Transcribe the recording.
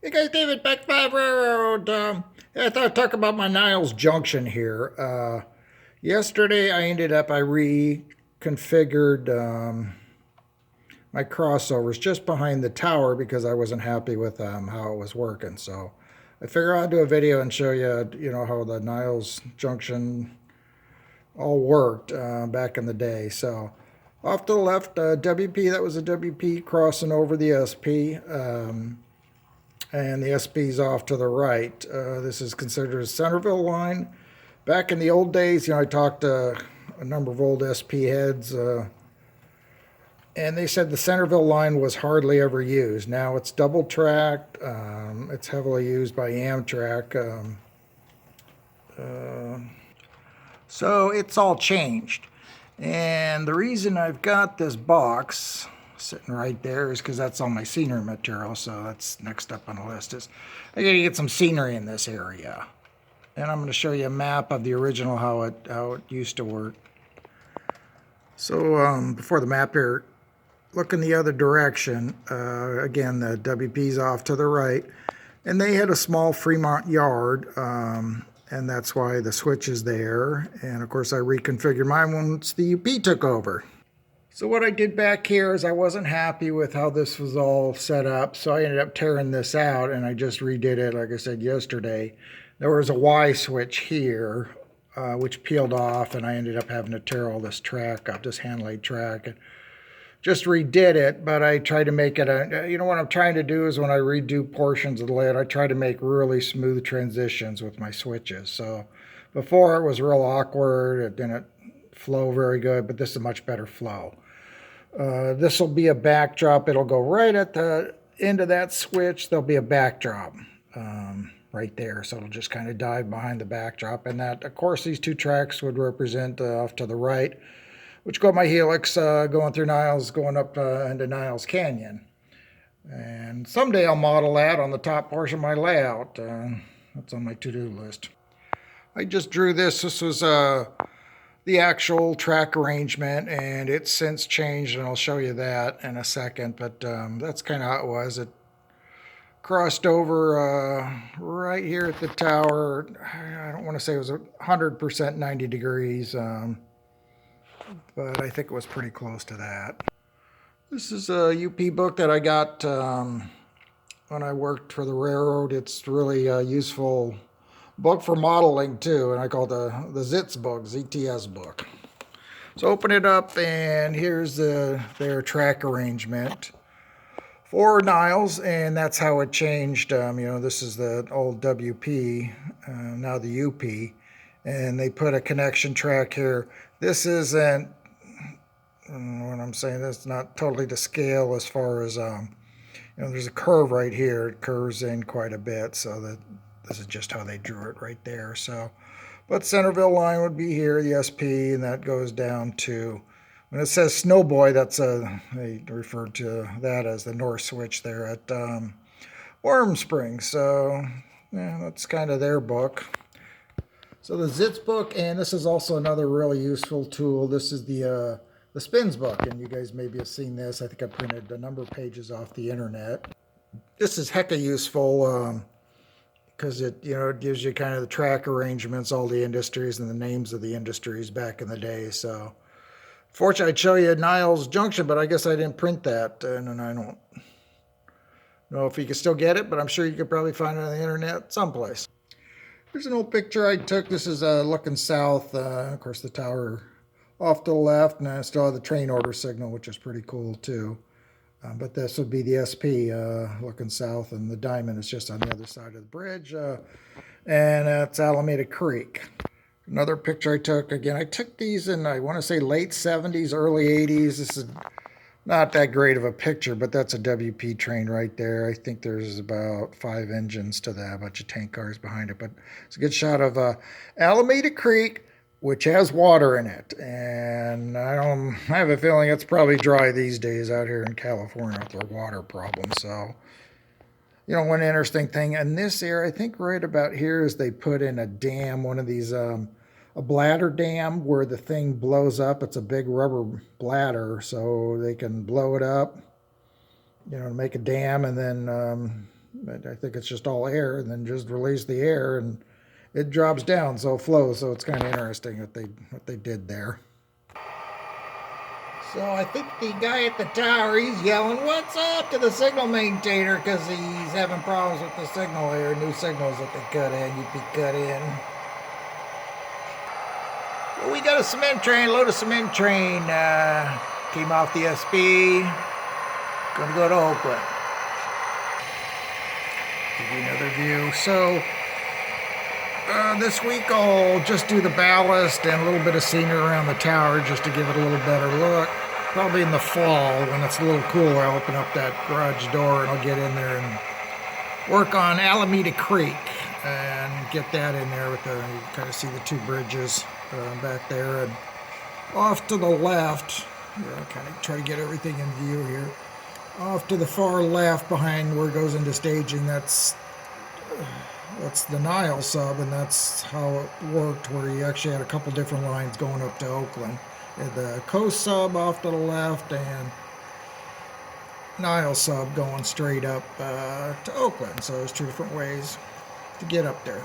Hey guys, David, back five railroad. I thought I'd talk about my Niles junction here. Yesterday, I reconfigured my crossovers just behind the tower because I wasn't happy with how it was working. So I figured I'd do a video and show you, how the Niles junction all worked back in the day. So off to the left, WP, that was a WP crossing over the SP. And the SP's off to the right. This is considered a Centerville line. Back in the old days, I talked to a number of old SP heads, and they said the Centerville line was hardly ever used. Now it's double tracked. It's heavily used by Amtrak. So it's all changed. And the reason I've got this box sitting right there is because that's all my scenery material. So that's next up on the list is I gotta get some scenery in this area. And I'm going to show you a map of the original how it used to work. So before the map here, look in the other direction. Again, the WP's off to the right, and they had a small Fremont yard, and that's why the switch is there. And of course, I reconfigured mine once the UP took over. So what I did back here is I wasn't happy with how this was all set up, so I ended up tearing this out, and I just redid it, like I said yesterday. There was a Y switch here, which peeled off, and I ended up having to tear all this track up, this hand laid track, and just redid it. But I tried to make it what I'm trying to do is when I redo portions of the layout, I try to make really smooth transitions with my switches. So before it was real awkward, it didn't flow very good, but this is a much better flow. This will be a backdrop. It'll go right at the end of that switch. There'll be a backdrop right there. So it'll just kind of dive behind the backdrop. And that, of course, these two tracks would represent off to the right, which go my helix going through Niles, going up into Niles Canyon. And someday I'll model that on the top portion of my layout. That's on my to-do list. I just drew this. This was the actual track arrangement, and it's since changed, and I'll show you that in a second. But that's kind of how it was. It crossed over right here at the tower. I don't want to say it was 100% 90 degrees, but I think it was pretty close to that. This is a UP book that I got when I worked for the railroad. It's really a useful book for modeling too, and I call it the ZITS book, ZTS book. So open it up, and here's their track arrangement for Niles, and that's how it changed. This is the old WP, now the UP, and they put a connection track here. This isn't what I'm saying. That's not totally to scale as far as there's a curve right here. It curves in quite a bit, so that this is just how they drew it right there. So, but Centerville line would be here, the SP, and that goes down to, when it says Snowboy, that's they refer to that as the north switch there at Warm Springs. So, yeah, that's kind of their book. So the ZITS book, and this is also another really useful tool. This is the spins book, and you guys maybe have seen this. I think I printed a number of pages off the internet. This is hecka useful. Because it gives you kind of the track arrangements, all the industries and the names of the industries back in the day. So fortunately I'd show you Niles Junction, but I guess I didn't print that, and I don't know if you can still get it, but I'm sure you could probably find it on the internet someplace. Here's an old picture I took. This is looking south, of course the tower off to the left, and I still have the train order signal, which is pretty cool too. But this would be the SP looking south, and the diamond is just on the other side of the bridge. And that's Alameda Creek. Another picture I took, again, I took these in, I want to say late 70s, early 80s. This is not that great of a picture, but that's a WP train right there. I think there's about 5 engines to that, a bunch of tank cars behind it. But it's a good shot of Alameda Creek, which has water in it, and I have a feeling it's probably dry these days out here in California with their water problems. So, one interesting thing in this area, I think right about here, is they put in a dam, one of these, a bladder dam where the thing blows up. It's a big rubber bladder, so they can blow it up, to make a dam, and then but I think it's just all air, and then just release the air and it drops down, so it flows. So it's kind of interesting what they did there. So I think the guy at the tower, he's yelling, "What's up?" to the signal maintainer, because he's having problems with the signal here. New signals that they cut in, you'd be cut in. Well, we got a cement train, load of cement train. Came off the SB. Gonna go to Oakland. Give you another view. So this week I'll just do the ballast and a little bit of scenery around the tower just to give it a little better look. Probably in the fall when it's a little cooler, I'll open up that garage door and I'll get in there and work on Alameda Creek and get that in there with the, you kind of see the two bridges back there. And off to the left, kind of try to get everything in view here. Off to the far left behind where it goes into staging, that's the Niles sub, and that's how it worked, where you actually had a couple different lines going up to Oakland. The coast sub off to the left and Niles sub going straight up to Oakland. So there's two different ways to get up there.